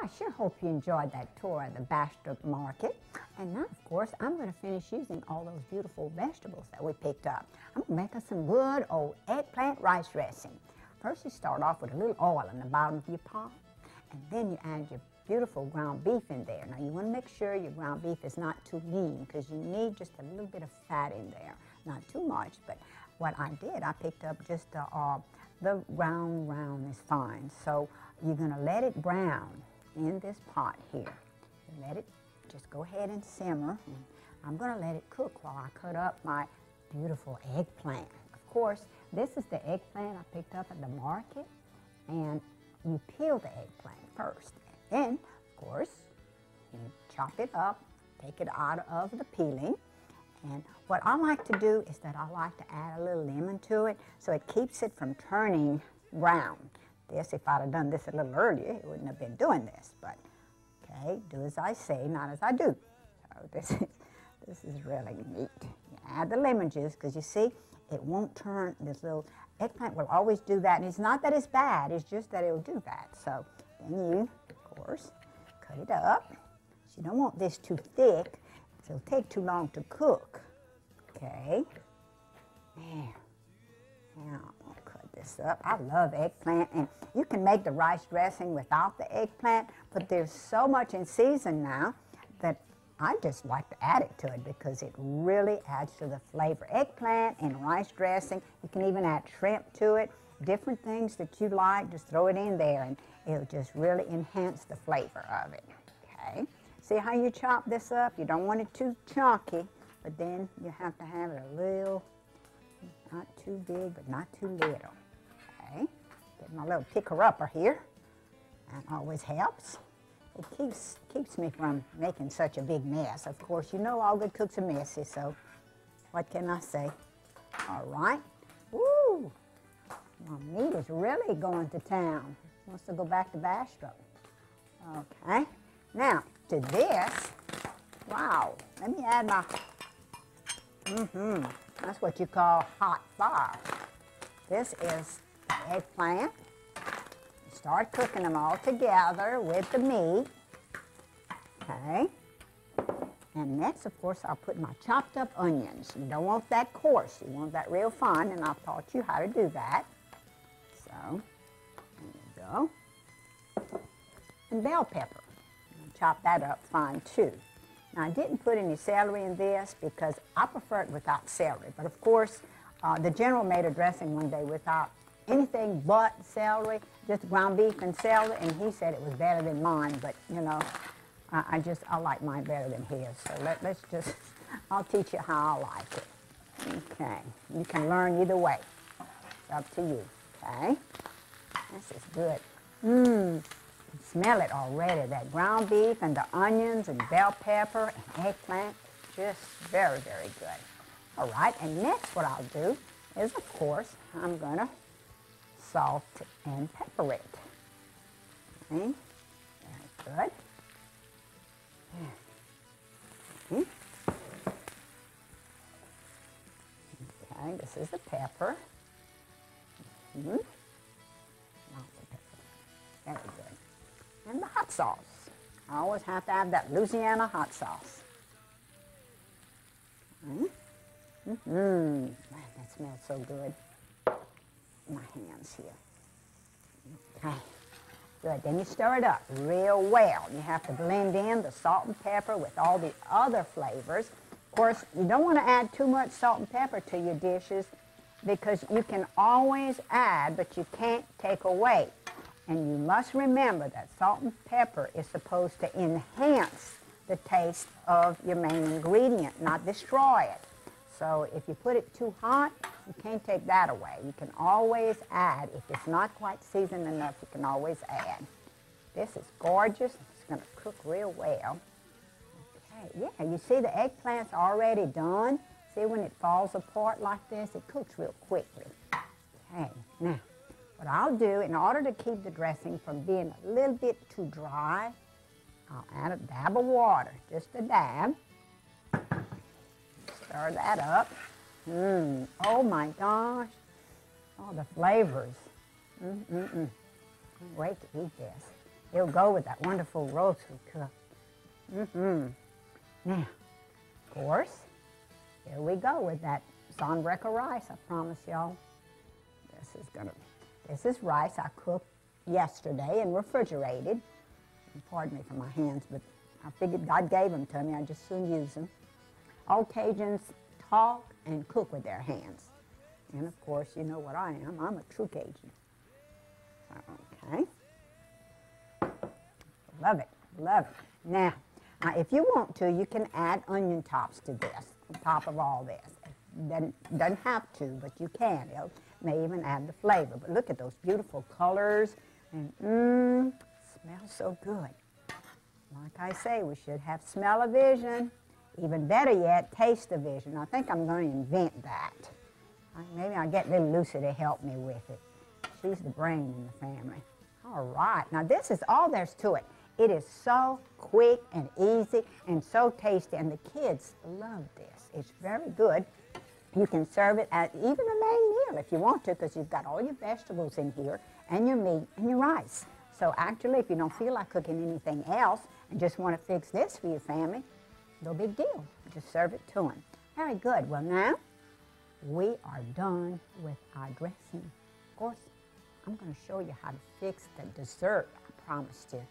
I sure hope you enjoyed that tour of the Bastrop Market. And now, of course, I'm going to finish using all those beautiful vegetables that we picked up. I'm going to make us some good old eggplant rice dressing. First, you start off with a little oil in the bottom of your pot, and then you add your beautiful ground beef in there. Now, you want to make sure your ground beef is not too lean because you need just a little bit of fat in there. Not too much, but what I did, I picked up just the round is fine. So you're going to let it brown in this pot here. You let it just go ahead and simmer. And I'm going to let it cook while I cut up my beautiful eggplant. Of course, this is the eggplant I picked up at the market, and you peel the eggplant first. And then, of course, you chop it up, take it out of the peeling. And what I like to do is that I like to add a little lemon to it so it keeps it from turning brown. This, if I'd have done this a little earlier, it wouldn't have been doing this. But, okay, do as I say, not as I do. So this is really neat. You add the lemon juice because you see, it won't turn, this little eggplant will always do that. And it's not that it's bad, it's just that it'll do that. So then you, of course, cut it up. So you don't want this too thick, so it'll take too long to cook. Okay, there. Now I'll cut this up. I love eggplant, and you can make the rice dressing without the eggplant, but there's so much in season now that I just like to add it to it because it really adds to the flavor. Eggplant and rice dressing, you can even add shrimp to it, different things that you like, just throw it in there and it'll just really enhance the flavor of it. Okay, see how you chop this up? You don't want it too chunky, but then you have to have it a little, not too big, but not too little. Okay, get my little picker-upper here. That always helps. It keeps me from making such a big mess. Of course, you know all good cooks are messy, so what can I say? All right. Woo! My meat is really going to town. Wants to go back to Bastrop. Okay. Now, to this, wow, let me add my, that's what you call hot fire. This is the eggplant. Start cooking them all together with the meat. Okay. And next, of course, I'll put my chopped up onions. You don't want that coarse. You want that real fine, and I've taught you how to do that. So, there you go. And bell pepper. Chop that up fine, too. Now, I didn't put any celery in this because I prefer it without celery. But, of course, the General made a dressing one day without anything but celery, just ground beef and celery, and he said it was better than mine, but you know, I like mine better than his, so let's just, I'll teach you how I like it. Okay, you can learn either way. It's up to you, okay? This is good. You smell it already, that ground beef and the onions and bell pepper and eggplant, just very, very good. All right, and next what I'll do is, of course, I'm gonna salt and pepper it. Okay, very good. Okay, this is the pepper. Lots of pepper. Very good. And the hot sauce. I always have to have that Louisiana hot sauce. Man, that smells so good. My hands here. Okay, good. Then you stir it up real well. You have to blend in the salt and pepper with all the other flavors. Of course, you don't want to add too much salt and pepper to your dishes because you can always add, but you can't take away. And you must remember that salt and pepper is supposed to enhance the taste of your main ingredient, not destroy it. So if you put it too hot, you can't take that away. You can always add. If it's not quite seasoned enough, you can always add. This is gorgeous. It's going to cook real well. Okay, yeah, you see the eggplant's already done. See when it falls apart like this? It cooks real quickly. Okay, now, what I'll do, in order to keep the dressing from being a little bit too dry, I'll add a dab of water, just a dab. Stir that up. Oh my gosh. Oh, the flavors. Can't wait to eat this. It'll go with that wonderful roast we cooked. Now, of course, here we go with that Sonbreca rice, I promise y'all. This is rice I cooked yesterday and refrigerated. And pardon me for my hands, but I figured God gave them to me. I just soon use them. All Cajuns talk and cook with their hands. And of course, you know what I am. I'm a true Cajun. Okay. Love it, love it. Now, if you want to, you can add onion tops to this, on top of all this. Doesn't have to, but you can. It may even add the flavor. But look at those beautiful colors. And smells so good. Like I say, we should have smell-o-vision. Even better yet, taste-o-vision. I think I'm going to invent that. Maybe I'll get little Lucy to help me with it. She's the brain in the family. All right. Now, this is all there's to it. It is so quick and easy and so tasty, and the kids love this. It's very good. You can serve it as even a main meal if you want to, because you've got all your vegetables in here and your meat and your rice. So actually, if you don't feel like cooking anything else and just want to fix this for your family, no big deal. Just serve it to them. Very good. Well, now we are done with our dressing. Of course, I'm going to show you how to fix the dessert I promised you.